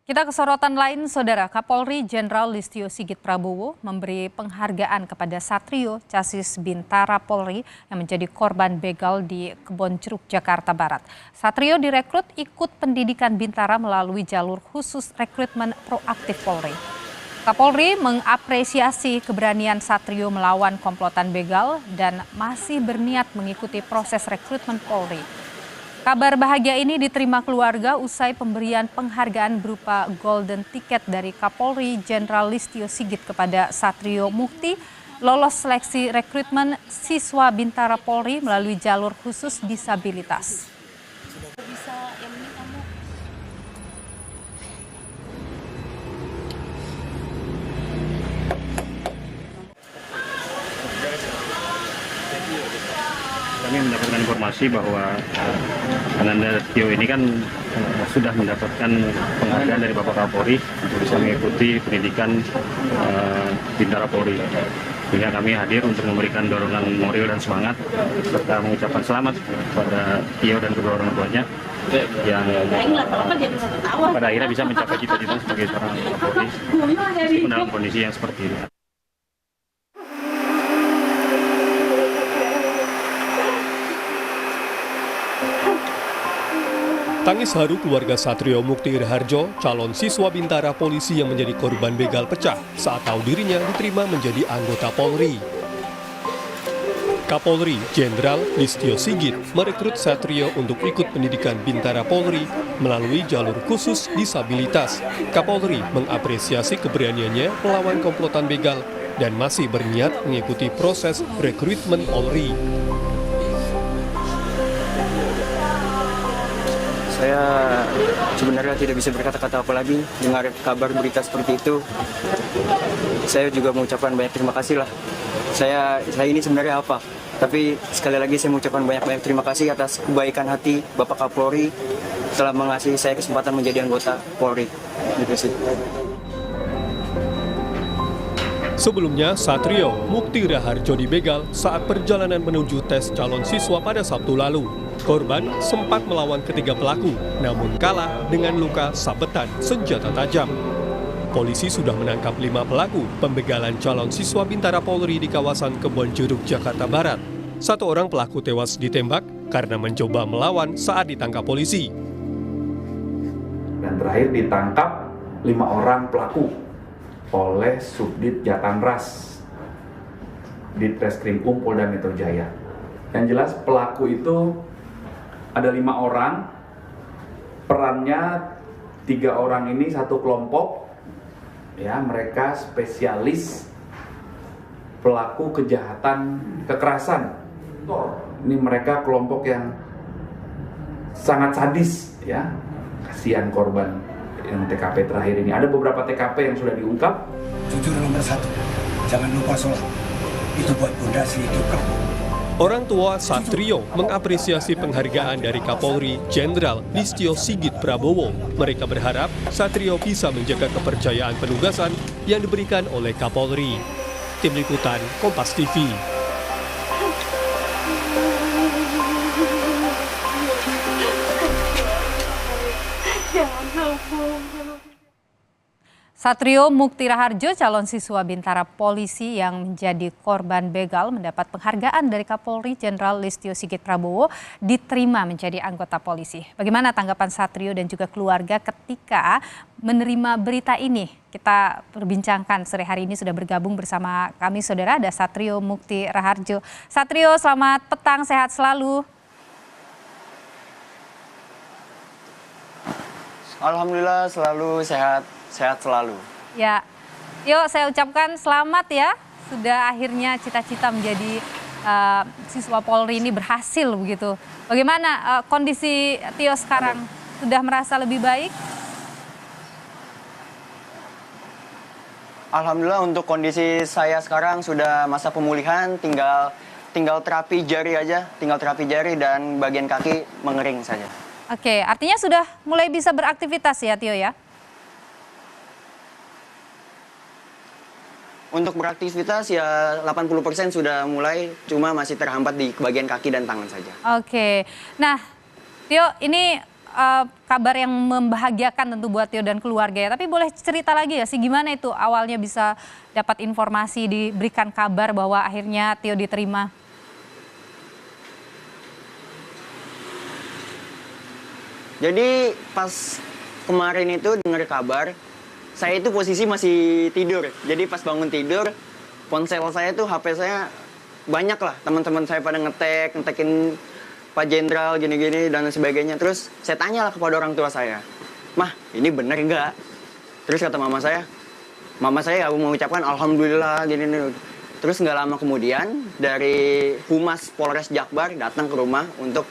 Kita ke sorotan lain, Saudara. Kapolri Jenderal Listio Sigit Prabowo memberi penghargaan kepada Satrio, Casis Bintara Polri yang menjadi korban begal di Kebonjeruk, Jakarta Barat. Satrio direkrut ikut pendidikan Bintara melalui jalur khusus rekrutmen proaktif Polri. Kapolri mengapresiasi keberanian Satrio melawan komplotan begal dan masih berniat mengikuti proses rekrutmen Polri. Kabar bahagia ini diterima keluarga usai pemberian penghargaan berupa golden ticket dari Kapolri Jenderal Listio Sigit kepada Satrio Mukti lolos seleksi rekrutmen siswa Bintara Polri melalui jalur khusus disabilitas. Kami mendapatkan informasi bahwa Ananda Tio ini kan sudah mendapatkan penghargaan dari Bapak Kapolri untuk bisa mengikuti pendidikan Bintara Polri. Sehingga kami hadir untuk memberikan dorongan moral dan semangat serta mengucapkan selamat kepada Tio dan kedua orang tuanya yang pada akhirnya bisa mencapai cita-cita sebagai seorang Kapolri meskipun dalam kondisi yang seperti ini. Tangis haru keluarga Satrio Mukti Raharjo, calon siswa Bintara Polisi yang menjadi korban begal pecah saat tahu dirinya diterima menjadi anggota Polri. Kapolri Jenderal Listio Sigit merekrut Satrio untuk ikut pendidikan Bintara Polri melalui jalur khusus disabilitas. Kapolri mengapresiasi keberaniannya melawan komplotan begal dan masih berniat mengikuti proses rekrutmen Polri. Saya sebenarnya tidak bisa berkata-kata apa lagi dengar kabar berita seperti itu. Saya juga mengucapkan banyak terima kasih lah. Saya ini sebenarnya apa? Tapi sekali lagi saya mengucapkan banyak terima kasih atas kebaikan hati Bapak Kapolri telah mengasihi saya kesempatan menjadi anggota Polri. Gitu sih. Sebelumnya, Satrio Mukti Raharjo dibegal saat perjalanan menuju tes calon siswa pada Sabtu lalu. Korban sempat melawan ketiga pelaku, namun kalah dengan luka sabetan senjata tajam. Polisi sudah menangkap 5 pelaku pembegalan calon siswa Bintara Polri di kawasan Kebonjeruk, Jakarta Barat. 1 orang pelaku tewas ditembak karena mencoba melawan saat ditangkap polisi. Dan terakhir ditangkap 5 orang pelaku oleh Subdit Jatanras Ditreskrimum Polda Metro Jaya. Yang jelas pelaku itu ada 5 orang, perannya 3 orang ini satu kelompok, ya mereka spesialis pelaku kejahatan kekerasan. Ini mereka kelompok yang sangat sadis, ya kasihan korban yang TKP terakhir ini. Ada beberapa TKP yang sudah diungkap. Jujur nomor 1, jangan lupa sholat. Itu buat pondasi hidup kamu. Orang tua Satrio mengapresiasi penghargaan dari Kapolri Jenderal Listio Sigit Prabowo. Mereka berharap Satrio bisa menjaga kepercayaan penugasan yang diberikan oleh Kapolri. Tim Liputan Kompas TV. Satrio Mukti Raharjo, calon siswa Bintara Polisi yang menjadi korban begal, mendapat penghargaan dari Kapolri Jenderal Listio Sigit Prabowo diterima menjadi anggota polisi. Bagaimana tanggapan Satrio dan juga keluarga ketika menerima berita ini? Kita perbincangkan sore hari ini, sudah bergabung bersama kami saudara, ada Satrio Mukti Raharjo. Satrio, selamat petang, sehat selalu. Alhamdulillah selalu sehat selalu. Ya, yuk saya ucapkan selamat ya, sudah akhirnya cita-cita menjadi siswa Polri ini berhasil begitu. Bagaimana kondisi Tio sekarang? Sudah merasa lebih baik? Alhamdulillah untuk kondisi saya sekarang sudah masa pemulihan, tinggal terapi jari aja, dan bagian kaki mengering saja. Oke, artinya sudah mulai bisa beraktivitas ya Tio ya? Untuk beraktivitas ya 80% sudah mulai, cuma masih terhambat di bagian kaki dan tangan saja. Oke, nah Tio ini kabar yang membahagiakan tentu buat Tio dan keluarga ya. Tapi boleh cerita lagi ya sih gimana itu awalnya bisa dapat informasi, diberikan kabar bahwa akhirnya Tio diterima? Jadi pas kemarin itu dengar kabar, saya itu posisi masih tidur. Jadi pas bangun tidur, ponsel saya tuh HP saya banyak lah. Teman-teman saya pada ngetekin Pak Jenderal gini-gini dan sebagainya. Terus saya tanyalah kepada orang tua saya, "Mah, ini benar nggak?" Terus kata mama saya mengucapkan alhamdulillah gini-gini. Terus nggak lama kemudian dari Humas Polres Jakbar datang ke rumah untuk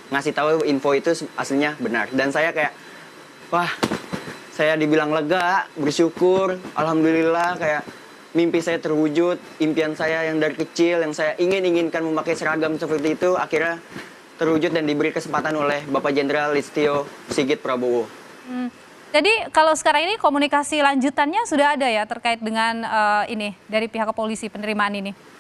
ngasih tahu info itu aslinya benar. Dan saya kayak, wah, saya dibilang lega, bersyukur, alhamdulillah, kayak mimpi saya terwujud, impian saya yang dari kecil, yang saya inginkan memakai seragam seperti itu, akhirnya terwujud dan diberi kesempatan oleh Bapak Jenderal Listio Sigit Prabowo. Jadi kalau sekarang ini komunikasi lanjutannya sudah ada ya terkait dengan ini dari pihak kepolisi penerimaan ini?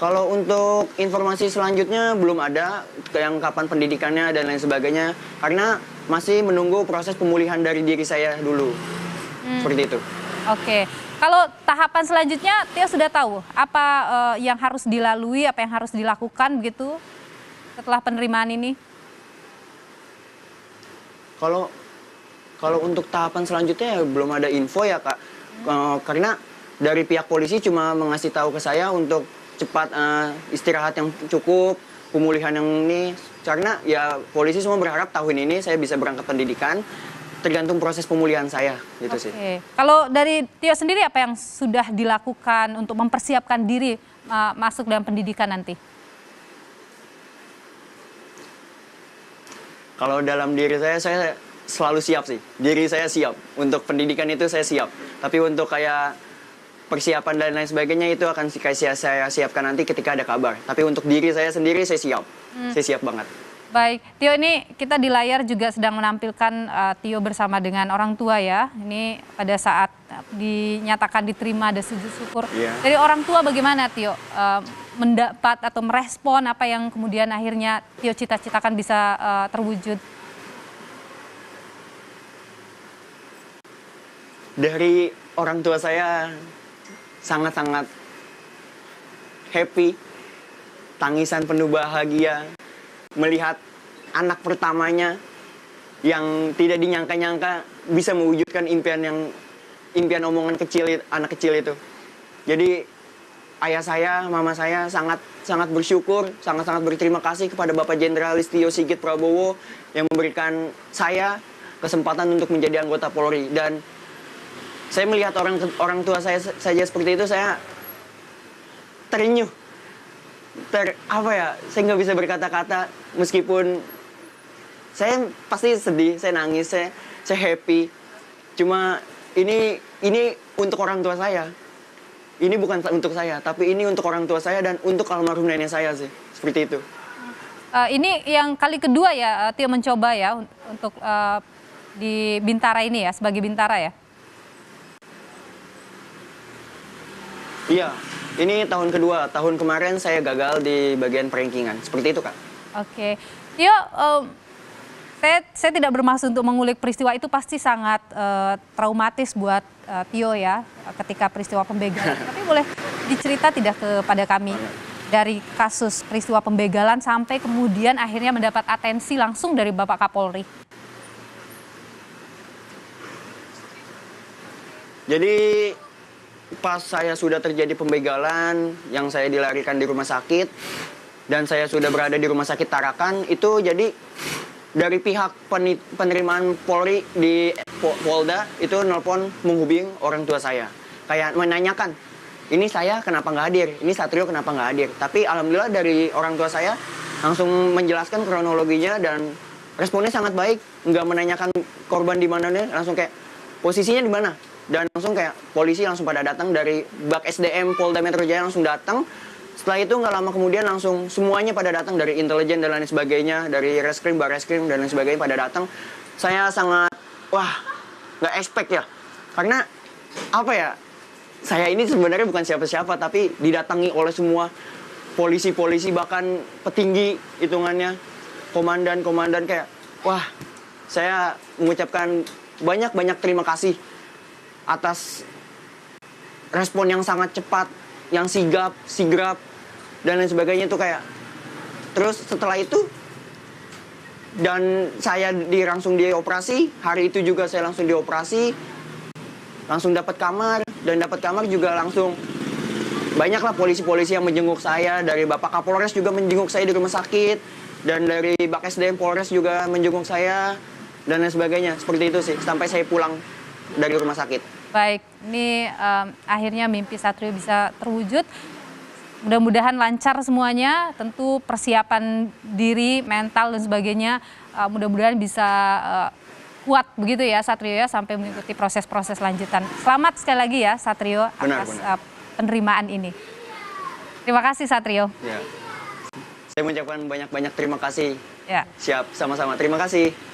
Kalau untuk informasi selanjutnya belum ada, yang kapan pendidikannya dan lain sebagainya, karena masih menunggu proses pemulihan dari diri saya dulu, seperti itu. Oke, kalau tahapan selanjutnya Tio sudah tahu apa yang harus dilalui, apa yang harus dilakukan begitu setelah penerimaan ini? Kalau untuk tahapan selanjutnya ya belum ada info ya Kak, karena dari pihak polisi cuma mengasih tahu ke saya untuk cepat istirahat yang cukup, pemulihan yang ini, karena ya polisi semua berharap tahun ini saya bisa berangkat pendidikan, tergantung proses pemulihan saya gitu sih. Kalau dari Tio sendiri apa yang sudah dilakukan untuk mempersiapkan diri masuk dalam pendidikan nanti? Kalau dalam diri saya selalu siap sih. Diri saya siap. Untuk pendidikan itu saya siap. Tapi untuk kayak persiapan dan lain sebagainya itu akan saya siapkan nanti ketika ada kabar. Tapi untuk diri saya sendiri saya siap. Saya siap banget. Baik, Tio, ini kita di layar juga sedang menampilkan Tio bersama dengan orang tua ya. Ini pada saat dinyatakan diterima ada sujud syukur. Yeah. Dari orang tua bagaimana Tio mendapat atau merespon apa yang kemudian akhirnya Tio cita-citakan bisa terwujud? Dari orang tua saya sangat-sangat happy, tangisan penuh bahagia. Melihat anak pertamanya yang tidak dinyangka-nyangka bisa mewujudkan impian omongan anak kecil itu. Jadi ayah saya, mama saya sangat bersyukur, sangat berterima kasih kepada Bapak Jenderal Listio Sigit Prabowo yang memberikan saya kesempatan untuk menjadi anggota Polri. Dan saya melihat orang tua saya saja seperti itu, saya terenyuh. Saya nggak bisa berkata-kata, meskipun saya pasti sedih, saya nangis, saya happy. Cuma ini untuk orang tua saya. Ini bukan untuk saya, tapi ini untuk orang tua saya dan untuk almarhum nenek saya sih, seperti itu. Ini yang kali kedua ya Tio mencoba ya untuk di Bintara ini ya, sebagai Bintara ya? Iya. Ini tahun kedua. Tahun kemarin saya gagal di bagian perankingan. Seperti itu, Kak. Oke. Tio, saya tidak bermaksud untuk mengulik peristiwa itu, pasti sangat traumatis buat Tio ya ketika peristiwa pembegalan. Tapi boleh dicerita tidak kepada kami dari kasus peristiwa pembegalan sampai kemudian akhirnya mendapat atensi langsung dari Bapak Kapolri? Jadi pas saya sudah terjadi pembegalan, yang saya dilarikan di rumah sakit, dan saya sudah berada di rumah sakit Tarakan, itu jadi dari pihak penerimaan Polri di Polda, itu nelpon menghubungi orang tua saya. Kayak menanyakan, ini saya kenapa nggak hadir, ini Satrio kenapa nggak hadir. Tapi alhamdulillah dari orang tua saya langsung menjelaskan kronologinya dan responnya sangat baik. Nggak menanyakan korban di mana nih, langsung kayak posisinya di mana. Dan langsung kayak polisi langsung pada datang dari Bak SDM Polda Metro Jaya langsung datang. Setelah itu nggak lama kemudian langsung semuanya pada datang dari intelijen dan lain sebagainya, dari reskrim, barreskrim dan lain sebagainya pada datang. Saya sangat nggak expect ya, karena apa ya? Saya ini sebenarnya bukan siapa-siapa tapi didatangi oleh semua polisi-polisi bahkan petinggi hitungannya, komandan-komandan kayak, wah, saya mengucapkan banyak-banyak terima kasih atas respon yang sangat cepat, yang sigap, dan lain sebagainya itu kayak. Terus setelah itu, dan saya langsung dioperasi, hari itu juga saya langsung dioperasi, langsung dapat kamar, dan dapat kamar juga langsung banyaklah polisi-polisi yang menjenguk saya, dari Bapak Kapolres juga menjenguk saya di rumah sakit, dan dari Bak SDM Polres juga menjenguk saya, dan lain sebagainya. Seperti itu sih, sampai saya pulang dari rumah sakit. Baik, ini akhirnya mimpi Satrio bisa terwujud. Mudah-mudahan lancar semuanya, tentu persiapan diri, mental dan sebagainya, mudah-mudahan bisa kuat begitu ya Satrio ya, sampai mengikuti proses-proses lanjutan. Selamat sekali lagi ya Satrio atas penerimaan ini. Terima kasih Satrio. Ya. Saya mengucapkan banyak-banyak terima kasih. Ya. Siap, sama-sama. Terima kasih.